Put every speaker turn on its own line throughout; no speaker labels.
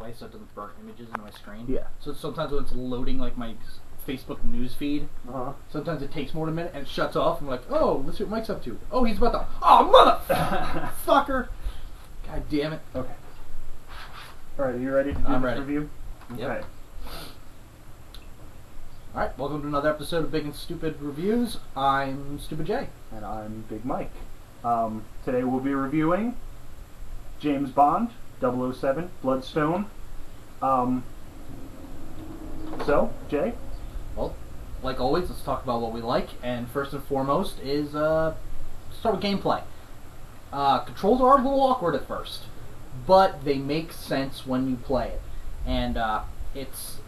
way so it doesn't burn images into my screen.
Yeah.
So sometimes when it's loading like my Facebook news feed,
Uh-huh.
sometimes it takes more than a minute and it shuts off. I'm like, oh, let's see what Mike's up to. Oh, he's about to. Oh, motherfucker! God damn it.
Okay. Alright, are you ready to do
I'm
this
ready.
review?
Yep.
Okay.
Alright, welcome to another episode of Big and Stupid Reviews. I'm Stupid J.
And I'm Big Mike. Today we'll be reviewing James Bond, 007, Bloodstone. So, Jay?
Well, like always, let's talk about what we like. And first and foremost is start with gameplay. Controls are a little awkward at first, but they make sense when you play it. And it's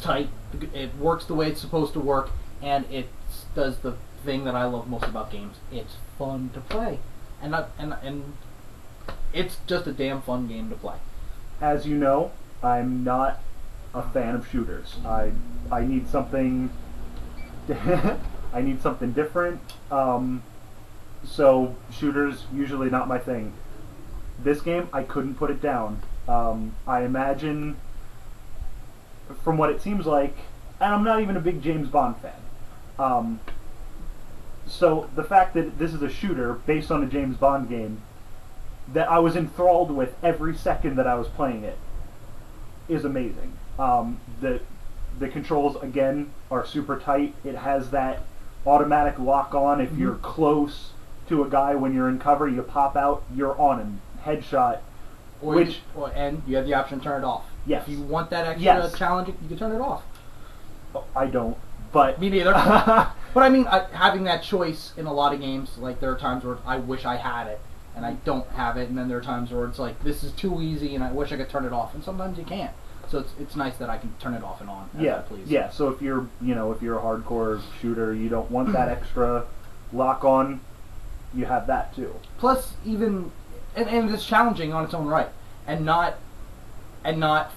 tight. It works the way it's supposed to work, and it does the thing that I love most about games. It's fun to play, and it's just a damn fun game to play.
As you know, I'm not a fan of shooters. I need something. I need something different. So shooters usually not my thing. This game, I couldn't put it down. I imagine, from what it seems like, and I'm not even a big James Bond fan. So the fact that this is a shooter based on a James Bond game that I was enthralled with every second that I was playing it is amazing. The controls, again, are super tight. It has that automatic lock on. If you're close to a guy when you're in cover, you pop out, you're on him. Headshot.
And you have the option to turn it off.
Yes.
If you want that extra challenge, you can turn it off.
I don't, but...
Me neither. But I mean, having that choice in a lot of games, like there are times where I wish I had it, and I don't have it, and then there are times where it's like, this is too easy, and I wish I could turn it off, and sometimes you can't. So it's nice that I can turn it off and on as I please.
Yeah, so if you're a hardcore shooter, you don't want that extra lock on, you have that too.
Plus, even, and it's challenging on its own right, and not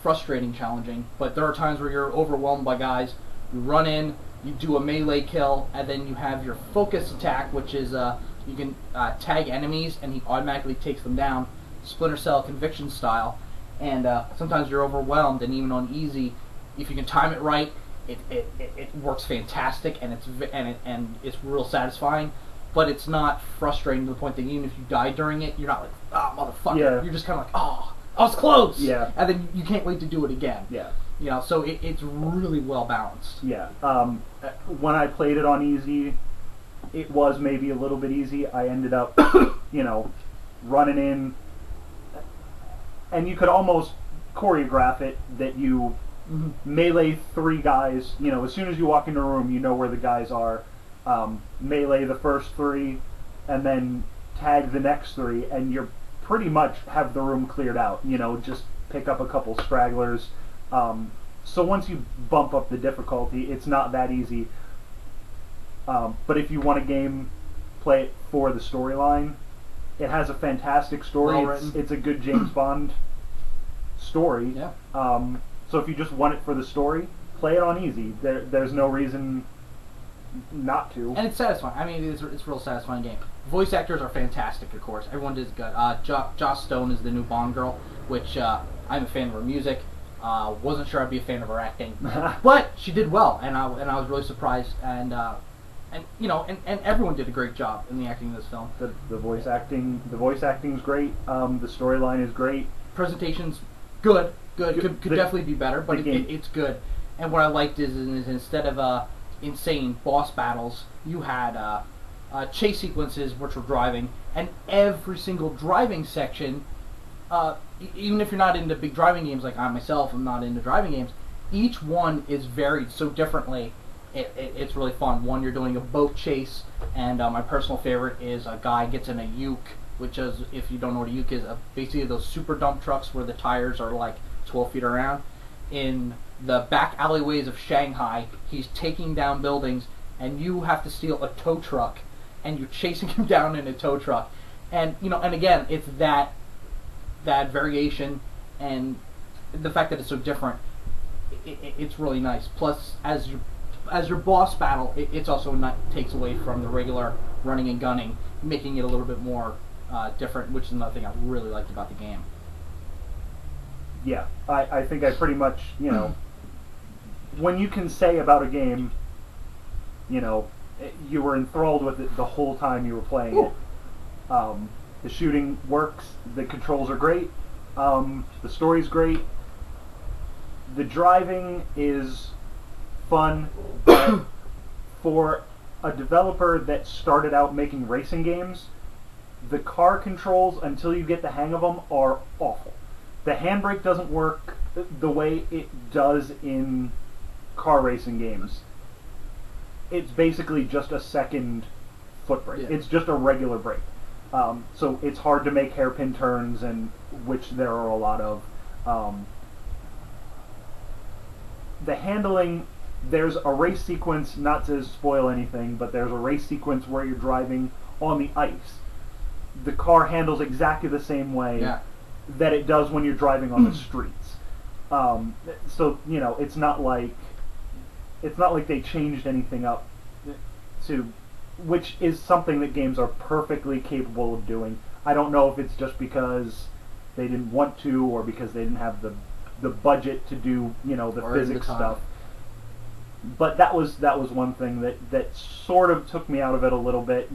frustrating challenging, but there are times where you're overwhelmed by guys. You run in, you do a melee kill, and then you have your focus attack, which is you can tag enemies, and he automatically takes them down, Splinter Cell Conviction style. And sometimes you're overwhelmed, and even on easy, if you can time it right, it works fantastic, and it's real satisfying. But it's not frustrating to the point that even if you die during it, you're not like, oh, motherfucker.
Yeah.
You're just kind of like, oh, I was close.
Yeah.
And then you can't wait to do it again.
Yeah.
You know, so it's really well balanced.
Yeah. When I played it on easy, it was maybe a little bit easy. I ended up, running in, and you could almost choreograph it that you melee three guys. As soon as you walk into a room, you know where the guys are. Melee the first three, and then tag the next three, and you're pretty much have the room cleared out. Just pick up a couple stragglers. So once you bump up the difficulty, it's not that easy. But if you want a game, play it for the storyline. It has a fantastic story.
Well written.
It's a good James Bond story.
Yeah.
So if you just want it for the story, play it on easy. There's no reason not to.
And it's satisfying. I mean, it's a real satisfying game. Voice actors are fantastic, of course. Everyone does good. Joss Stone is the new Bond girl, which I'm a fan of her music. Wasn't sure I'd be a fan of her acting, but she did well, and I was really surprised. And everyone did a great job in the acting in this film.
The voice acting's great. The storyline is great.
Presentation's good. Could definitely be better, but it's good. And what I liked is instead of insane boss battles, you had chase sequences which were driving, and every single driving section, even if you're not into big driving games like I myself am not into driving games, each one is varied so differently. It's really fun. One, you're doing a boat chase, and my personal favorite is a guy gets in a uke, which is, if you don't know what a uke is, basically those super dump trucks where the tires are like 12 feet around. In the back alleyways of Shanghai, he's taking down buildings, and you have to steal a tow truck, and you're chasing him down in a tow truck. And and again, it's that variation and the fact that it's so different. It's really nice. Plus, as your boss battle, it's also takes away from the regular running and gunning, making it a little bit more different, which is another thing I really liked about the game.
Yeah, I think I pretty much, when you can say about a game, you were enthralled with it the whole time you were playing it. The shooting works, the controls are great, the story's great, the driving is fun, but for a developer that started out making racing games, the car controls, until you get the hang of them, are awful. The handbrake doesn't work the way it does in car racing games. It's basically just a second foot brake. Yeah. It's just a regular brake. So it's hard to make hairpin turns, and which there are a lot of. The handling, there's a race sequence, not to spoil anything, but there's a race sequence where you're driving on the ice. The car handles exactly the same way that it does when you're driving on the streets. So it's not like they changed anything up to, which is something that games are perfectly capable of doing. I don't know if it's just because they didn't want to, or because they didn't have the budget to do the physics stuff. But that was one thing that sort of took me out of it a little bit.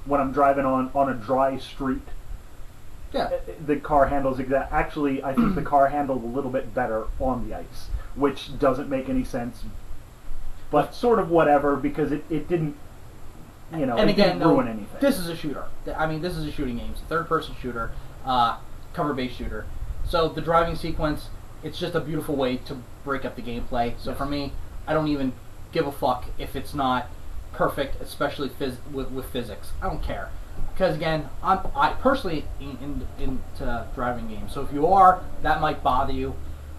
When I'm driving on a dry street, the car handles Actually, I think the car handled a little bit better on the ice, which doesn't make any sense, but sort of whatever, because it didn't,
and again,
didn't ruin anything.
This is a shooter. I mean, this is a shooting game. It's a third-person shooter, cover-based shooter. So the driving sequence, it's just a beautiful way to break up the gameplay. So for me, I don't even give a fuck if it's not perfect, especially with physics. I don't care, because again, I personally into driving games. So if you are, that might bother you.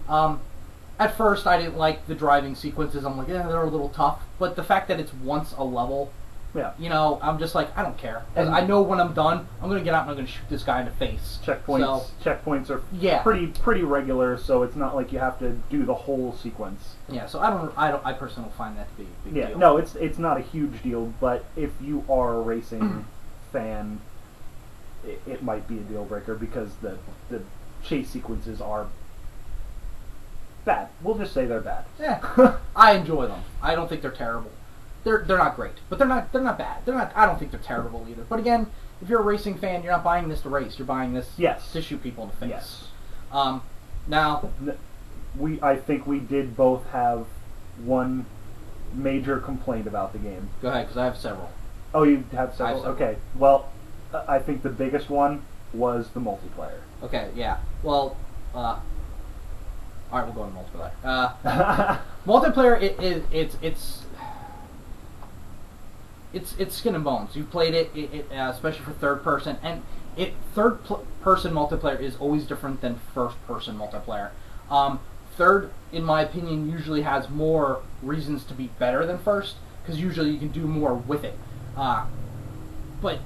At first, I didn't like the driving sequences. I'm like, they're a little tough. But the fact that it's once a level, I'm just like, I don't care. And I know when I'm done, I'm gonna get out and I'm gonna shoot this guy in the face.
Checkpoints are pretty regular, so it's not like you have to do the whole sequence.
Yeah, so I personally don't find that to be a big deal.
No, it's not a huge deal, but if you are a racing fan, it might be a deal breaker, because the chase sequences are bad. We'll just say they're bad.
Yeah, I enjoy them. I don't think they're terrible. They're not great, but they're not bad. I don't think they're terrible either. But again, if you're a racing fan, you're not buying this to race. You're buying this to shoot people in the face.
Yes.
Now,
I think we did both have one major complaint about the game.
Go ahead, because I have several.
Oh, you have several? Okay. Well, I think the biggest one was the multiplayer.
Okay. Yeah. Well. All right, we'll go into multiplayer. Multiplayer, it's skin and bones. You've played it, especially for third person, and third-person multiplayer is always different than first-person multiplayer. Third, in my opinion, usually has more reasons to be better than first, because usually you can do more with it. But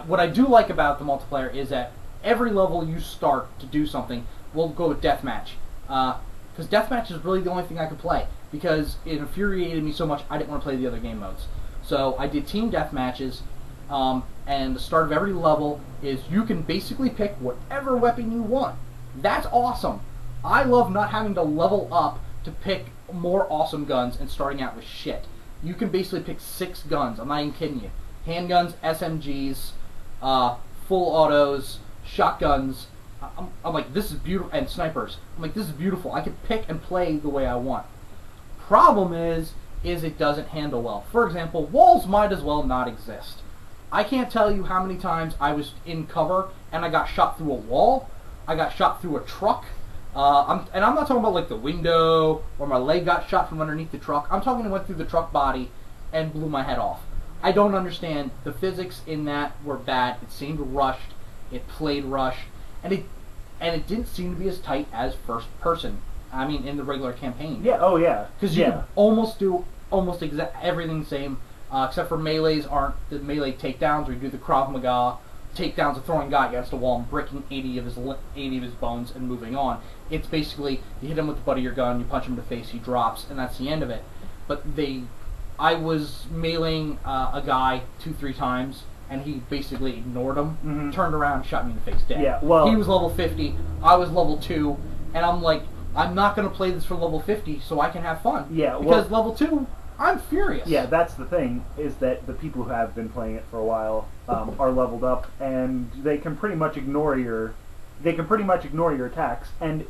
what I do like about the multiplayer is that every level you start to do something, we'll go with deathmatch. Because deathmatch is really the only thing I could play, because it infuriated me so much I didn't want to play the other game modes. So I did team deathmatches, and the start of every level is you can basically pick whatever weapon you want. That's awesome. I love not having to level up to pick more awesome guns and starting out with shit. You can basically pick 6 guns, I'm not even kidding you. Handguns, SMGs, full autos, shotguns. I'm like, this is beautiful, and snipers. I'm like, this is beautiful. I can pick and play the way I want. Problem is it doesn't handle well. For example, walls might as well not exist. I can't tell you how many times I was in cover and I got shot through a wall. I got shot through a truck. I'm not talking about like the window or my leg got shot from underneath the truck. I'm talking it went through the truck body and blew my head off. I don't understand. The physics in that were bad. It seemed rushed. It played rushed. And it didn't seem to be as tight as first person. I mean, in the regular campaign.
Yeah. Oh, yeah.
Because you can almost do everything the same, except for melees aren't the melee takedowns where you do the Krav Maga takedowns of throwing a guy against a wall and breaking 80 of his bones and moving on. It's basically you hit him with the butt of your gun, you punch him in the face, he drops, and that's the end of it. But I was meleeing a guy 2-3 times. And he basically ignored him, turned around, and shot me in the face dead.
Yeah, well,
he was level 50. I was level 2, and I'm like, I'm not going to play this for level 50 so I can have fun.
Yeah,
because level 2, I'm furious.
Yeah, that's the thing, is that the people who have been playing it for a while are leveled up, and they can pretty much ignore your attacks, and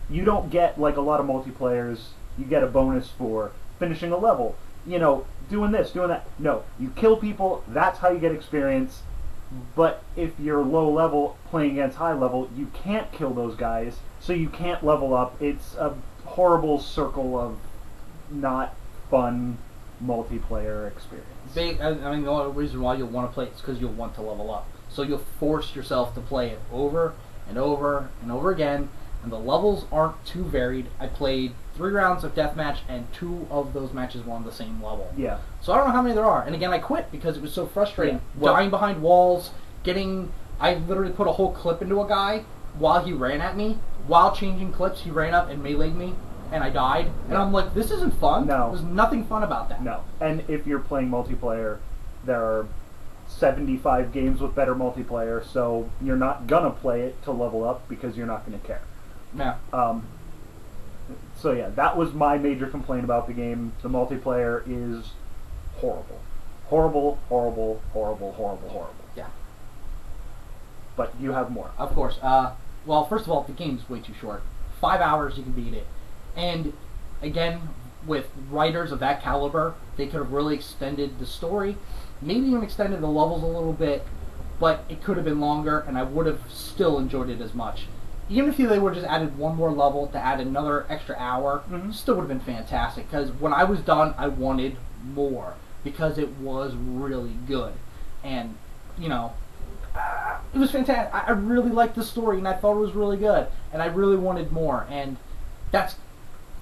you don't get, like a lot of multiplayers, you get a bonus for finishing a level. You know, doing this, doing that. No, you kill people, that's how you get experience. But if you're low level playing against high level, you can't kill those guys, so you can't level up. It's a horrible circle of not fun multiplayer experience.
I mean, the only reason why you'll want to play it is because you'll want to level up. So you'll force yourself to play it over and over and over again, and the levels aren't too varied. I played 3 rounds of deathmatch, and 2 of those matches were on the same level.
Yeah.
So I don't know how many there are. And again, I quit because it was so frustrating.
Yeah. Well,
dying behind walls, I literally put a whole clip into a guy while he ran at me. While changing clips, he ran up and meleeed me, and I died. And I'm like, this isn't fun.
No.
There's nothing fun about that.
No. And if you're playing multiplayer, there are 75 games with better multiplayer, so you're not gonna play it to level up because you're not gonna care.
Yeah.
So yeah, that was my major complaint about the game. The multiplayer is horrible. Horrible, horrible, horrible, horrible, horrible.
Yeah.
But you have more.
Of course. Well, first of all, the game's way too short. 5 hours, you can beat it. And again, with writers of that caliber, they could have really extended the story, maybe even extended the levels a little bit, but it could have been longer, and I would have still enjoyed it as much. Even if they would have just added one more level to add another extra hour, still would have been fantastic. Because when I was done, I wanted more, because it was really good. And, you know, it was fantastic. I really liked the story, and I thought it was really good. And I really wanted more. And that's,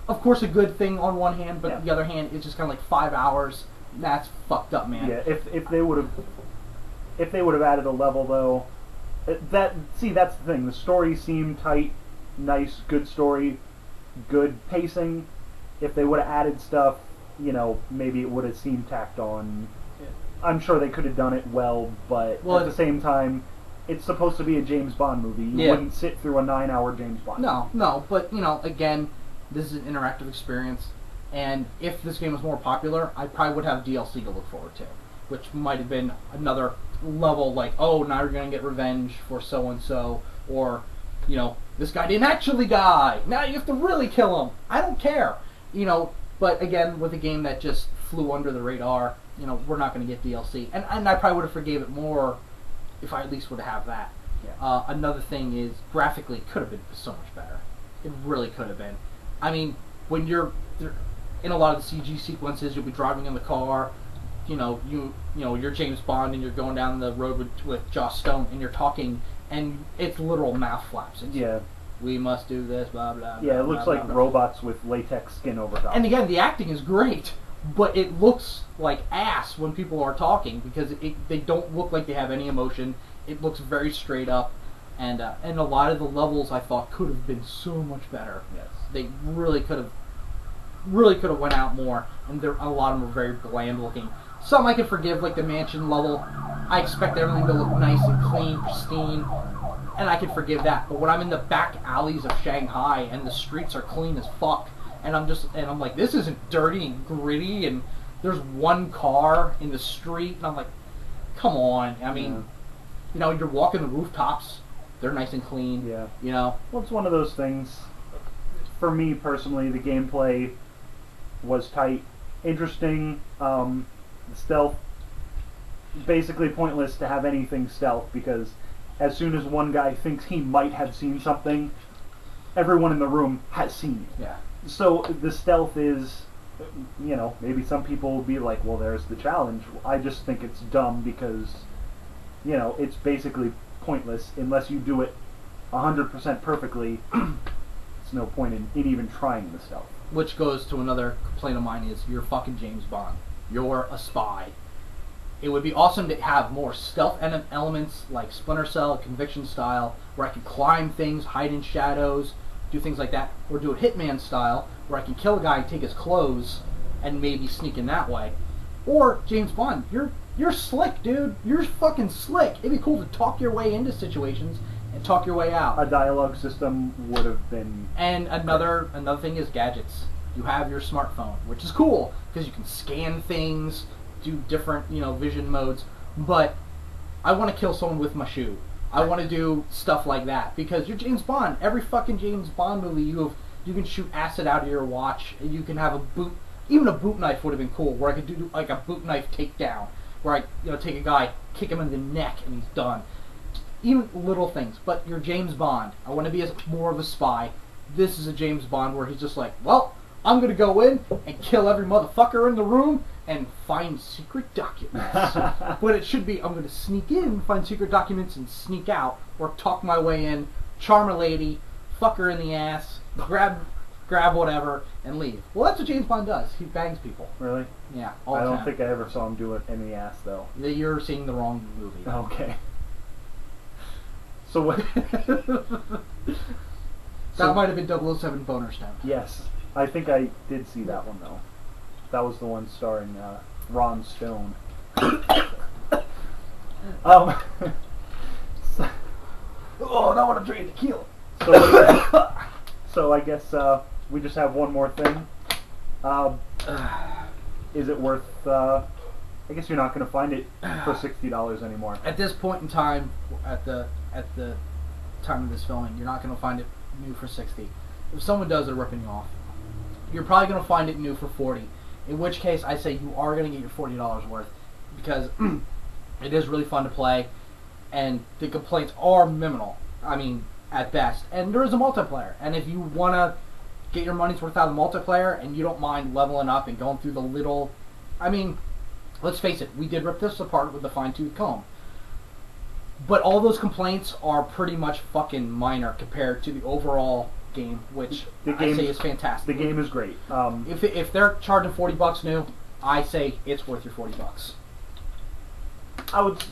of course, a good thing on one hand, but on the other hand, it's just kind of like 5 hours. That's fucked up, man.
Yeah, if they would have added a level though, that's the thing. The story seemed tight, nice, good story, good pacing. If they would have added stuff, you know, maybe it would have seemed tacked on. I'm sure they could have done it well, but at the same time, it's supposed to be a James Bond movie. You wouldn't sit through a 9-hour James Bond movie.
No, but, you know, again, this is an interactive experience, and if this game was more popular, I probably would have DLC to look forward to, which might have been another level, like, oh, now you're going to get revenge for so-and-so, or, you know, this guy didn't actually die, now you have to really kill him. I don't care, you know, but again, with a game that just flew under the radar, you know, we're not going to get DLC, and I probably would have forgave it more if I at least would have that.
Yeah.
Another thing is, graphically, it could have been so much better. It really could have been. I mean, when you're in a lot of the CG sequences, you'll be driving in the car, you know, you're James Bond and you're going down the road with Joss Stone and you're talking, and it's literal mouth flaps. It's, we must do this, blah, blah, blah.
Yeah, it looks
blah,
like
blah,
robots with latex skin over top.
And again, the acting is great, but it looks like ass when people are talking because they don't look like they have any emotion. It looks very straight up, and a lot of the levels I thought could have been so much better.
Yes.
They really could have went out more, and a lot of them were very bland looking. Some I can forgive, like the mansion level. I expect everything to look nice and clean, pristine, and I can forgive that. But when I'm in the back alleys of Shanghai and the streets are clean as fuck, and I'm like, this isn't dirty and gritty, and there's one car in the street, and I'm like, come on. I mean, you know, you're walking the rooftops, they're nice and clean.
Yeah.
You know.
Well, it's one of those things. For me personally, the gameplay was tight, interesting. The stealth, basically pointless to have anything stealth, because as soon as one guy thinks he might have seen something, everyone in the room has seen it.
Yeah.
So the stealth is, you know, maybe some people will be like, well, there's the challenge. I just think it's dumb because, you know, it's basically pointless unless you do it 100% perfectly. It's no point in even trying the stealth.
Which goes to another complaint of mine is, you're fucking James Bond. You're a spy. It would be awesome to have more stealth elements like Splinter Cell, Conviction style, where I can climb things, hide in shadows, do things like that, or do it Hitman style, where I can kill a guy, take his clothes, and maybe sneak in that way. Or James Bond, you're slick, dude. You're fucking slick. It'd be cool to talk your way into situations and talk your way out.
A dialogue system would have been.
And another thing is gadgets. You have your smartphone, which is cool because you can scan things, do different vision modes. But I want to kill someone with my shoe. I want to do stuff like that because you're James Bond. Every fucking James Bond movie, you can shoot acid out of your watch. You can have a boot. Even a boot knife would have been cool, where I could do like a boot knife takedown, where I take a guy, kick him in the neck, and he's done. Even little things. But you're James Bond. I want to be more of a spy. This is a James Bond where he's just like, well, I'm gonna go in and kill every motherfucker in the room and find secret documents. But it should be, I'm gonna sneak in, find secret documents, and sneak out, or talk my way in, charm a lady, fuck her in the ass, grab whatever, and leave. Well, that's what James Bond does. He bangs people.
Really?
Yeah, all the
I
time.
don't think I ever saw him do it in the ass, though.
You're seeing the wrong movie.
Okay. So what?
That might have been 007 Boner Stone.
Yes. I think I did see that one, though. That was the one starring Ron Stone.
Oh, now I'm trying to kill.
So I guess we just have one more thing. Is it worth? I guess you're not going to find it for $60 anymore.
At this point in time, at the time of this filming, you're not going to find it new for $60. If someone does, they're ripping you off. You're probably going to find it new for $40. In which case, I say you are going to get your $40 worth because it is really fun to play, and the complaints are minimal. I mean, at best. And there is a multiplayer. And if you want to get your money's worth out of the multiplayer and you don't mind leveling up and going through the little... I mean, let's face it, we did rip this apart with the fine-tooth comb. But all those complaints are pretty much fucking minor compared to the overall game, which I say is fantastic.
The game is great.
If they're charging $40 new, I say it's worth your $40.
I would...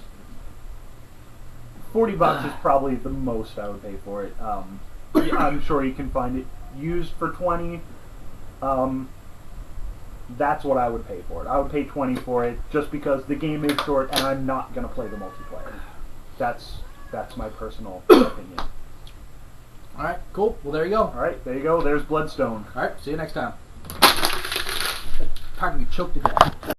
$40 is probably the most I would pay for it. I'm sure you can find it used for $20. That's what I would pay for it. I would pay $20 for it just because the game is short and I'm not going to play the multiplayer. That's my personal opinion.
Alright, cool. Well, there you go.
Alright, there you go. There's Bloodstone.
Alright, see you next time. Practically choked to death.